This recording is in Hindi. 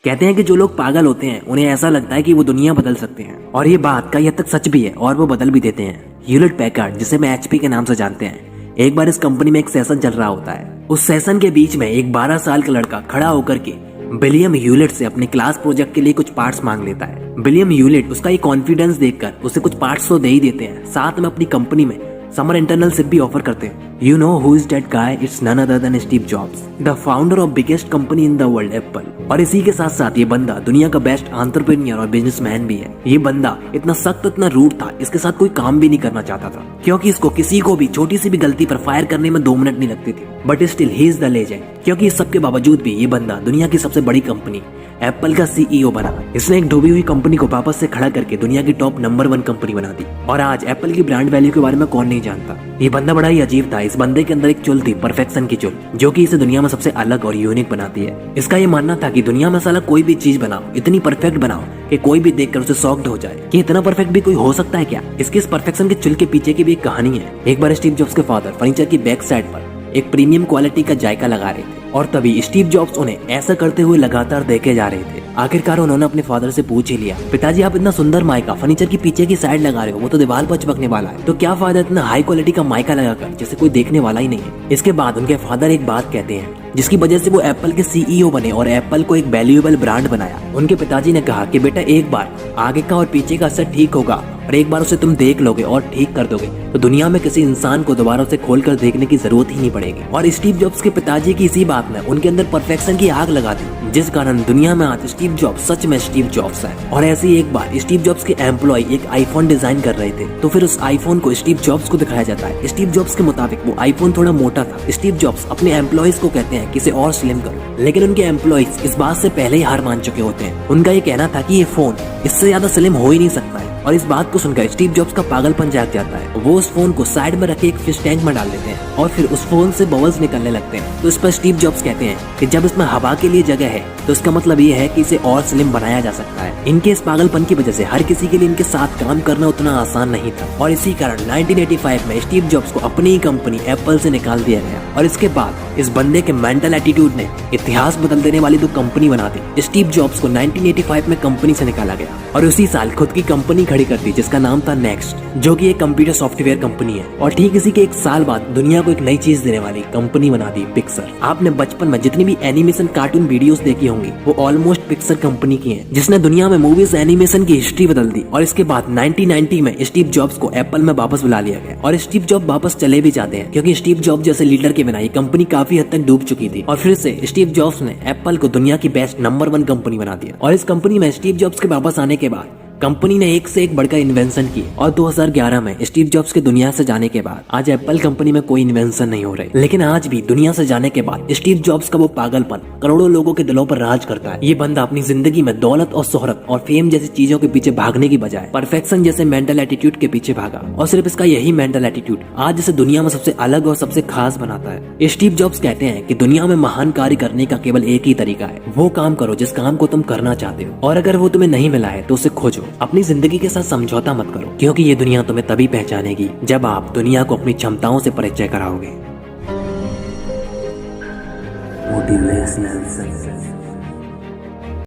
कहते हैं कि जो लोग पागल होते हैं उन्हें ऐसा लगता है कि वो दुनिया बदल सकते हैं, और ये बात कई हद तक सच भी है और वो बदल भी देते हैं। ह्यूलेट पैकर्ड, जिसे मैं एचपी के नाम से जानते हैं, एक बार इस कंपनी में एक सेशन चल रहा होता है। उस सेशन के बीच में एक 12 साल का लड़का खड़ा होकर के विलियम ह्यूलेट से अपने क्लास प्रोजेक्ट के लिए कुछ पार्ट्स मांग लेता है। विलियम ह्यूलेट उसका ये कॉन्फिडेंस देखकर उसे कुछ पार्ट्स तो दे ही देते हैं, साथ में अपनी कंपनी में समर इंटर्नशिप भी ऑफर करते हैं। You know who is that guy? It's none other than Steve Jobs, the founder of biggest company in the world, Apple। और इसी के साथ साथ ये बंदा दुनिया का बेस्ट एंटरप्रेन्योर और बिजनेसमैन भी है। ये बंदा इतना सख्त, इतना रूड था, इसके साथ कोई काम भी नहीं करना चाहता था, क्योंकि इसको किसी को भी छोटी सी भी गलती पर फायर करने में 2 मिनट नहीं लगते थे। But still he is the legend, क्योंकि इस सब के बावजूद भी ये बंदा दुनिया की सबसे बड़ी कंपनी एप्पल का सीईओ बना। इसने एक डूबी हुई कंपनी को वापस से खड़ा करके दुनिया की टॉप नंबर 1 कंपनी बना दी। और आज एप्पल की ब्रांड वैल्यू के बारे में कौन नहीं जानता। ये बंदा बड़ा ही अजीब था। इस बंदे के अंदर एक चुल थी, परफेक्शन की चुल, जो कि इसे दुनिया में सबसे अलग और यूनिक बनाती है। इसका ये मानना था कि दुनिया में साला कोई भी चीज बनाओ, इतनी परफेक्ट बनाओ कि कोई भी देखकर उसे शॉक्ड हो जाए कि इतना परफेक्ट भी कोई हो सकता है क्या। इसके इस परफेक्शन के चुल के पीछे की भी एक कहानी है। एक बार स्टीव जॉब्स के फादर फर्नीचर की बैक साइड पर एक प्रीमियम क्वालिटी का जायका लगा रहे थे, और तभी स्टीव जॉब्स उन्हें ऐसा करते हुए लगातार देखे जा रहे थे। आखिरकार उन्होंने अपने फादर से पूछ ही लिया, पिताजी आप इतना सुंदर माइका फर्नीचर की पीछे की साइड लगा रहे हो, वो तो दीवार पर चिपकने वाला है, तो क्या फायदा इतना हाई क्वालिटी का माइका लगाकर जिसे कोई देखने वाला ही नहीं है। इसके बाद उनके फादर एक बात कहते हैं जिसकी वजह से वो एप्पल के सीईओ बने और एप्पल को एक वैल्यूएबल ब्रांड बनाया। उनके पिताजी ने कहा कि बेटा एक बार आगे का और पीछे का सेट ठीक होगा और एक बार उसे तुम देख लोगे और ठीक कर दोगे तो दुनिया में किसी इंसान को दोबारा उसे खोलकर देखने की जरूरत ही नहीं पड़ेगी। और स्टीव जॉब्स के पिताजी की इसी बात ने उनके अंदर परफेक्शन की आग लगा दी, जिस कारण दुनिया में आज स्टीव जॉब्स सच में स्टीव जॉब्स है। और ऐसे ही एक बार स्टीव जॉब्स के एम्प्लॉय एक आईफोन डिजाइन कर रहे थे, तो फिर उस आईफोन को स्टीव जॉब्स को दिखाया जाता है। स्टीव जॉब्स के मुताबिक वो आईफोन थोड़ा मोटा था। स्टीव जॉब्स अपने एम्प्लॉयज को कहते हैं कि इसे और स्लिम करो, लेकिन उनके एम्प्लॉयज इस बात से पहले ही हार मान चुके होते हैं। उनका ये कहना था कि ये फोन इससे ज्यादा स्लिम हो ही नहीं सकता है। और इस बात को सुनकर स्टीव जॉब्स का पागलपन जाग जाता है। वो उस फोन को साइड में रखे एक फिश टैंक में डाल देते हैं और फिर उस फोन से बबल्स निकलने लगते हैं। तो इस पर स्टीव जॉब्स कहते हैं कि जब इसमें हवा के लिए जगह है तो इसका मतलब ये है कि इसे और स्लिम बनाया जा सकता है। इनके इस पागलपन की वजह से हर किसी के लिए इनके साथ काम करना उतना आसान नहीं था, और इसी कारण 1985 में स्टीव जॉब्स को अपनी ही कंपनी एप्पल से निकाल दिया गया। और इसके बाद इस बंदे के मेंटल एटीट्यूड ने इतिहास बदल देने वाली 2 कंपनी बना दी। स्टीव जॉब्स को 1985 में कंपनी से निकाला गया और उसी साल खुद की कंपनी खड़ी कर दी जिसका नाम था नेक्स्ट, जो कि एक कंप्यूटर सॉफ्टवेयर कंपनी है। और ठीक इसी के 1 साल बाद दुनिया को एक नई चीज देने वाली कंपनी बना दी पिक्सर। आपने बचपन में जितनी भी एनिमेशन कार्टून वीडियोस देखी होंगी वो ऑलमोस्ट पिक्सर कंपनी की हैं, जिसने दुनिया में मूवीज एनिमेशन की हिस्ट्री बदल दी। और इसके बाद 1990 में स्टीव जॉब्स को एप्पल में वापस बुला लिया गया और स्टीव जॉब्स वापस चले भी जाते हैं, क्योंकि स्टीव जॉब्स जैसे लीडर के बिना ये कंपनी काफी हद तक डूब चुकी थी। और फिर से स्टीव जॉब्स ने एप्पल को दुनिया की बेस्ट नंबर 1 कंपनी बना दिया। और इस कंपनी में स्टीव जॉब्स के वापस आने के बाद कंपनी ने एक से एक बढ़कर इन्वेंशन की, और 2011 में स्टीव जॉब्स के दुनिया से जाने के बाद आज एप्पल कंपनी में कोई इन्वेंशन नहीं हो रहे। लेकिन आज भी दुनिया से जाने के बाद स्टीव जॉब्स का वो पागलपन करोड़ों लोगों के दिलों पर राज करता है। ये बंदा अपनी जिंदगी में दौलत और शोहरत और फेम जैसी चीजों के पीछे भागने की बजाय परफेक्शन जैसे मेंटल एटीट्यूड के पीछे भागा, और सिर्फ इसका यही मेंटल एटीट्यूड आज इसे दुनिया में सबसे अलग और सबसे खास बनाता है। स्टीव जॉब्स कहते हैं कि दुनिया में महान कार्य करने का केवल एक ही तरीका है, वो काम करो जिस काम को तुम करना चाहते हो, और अगर वो तुम्हें नहीं मिला है तो उसे खोजो। अपनी जिंदगी के साथ समझौता मत करो, क्योंकि ये दुनिया तुम्हें तभी पहचानेगी जब आप दुनिया को अपनी क्षमताओं से परिचय कराओगे। Motivational success.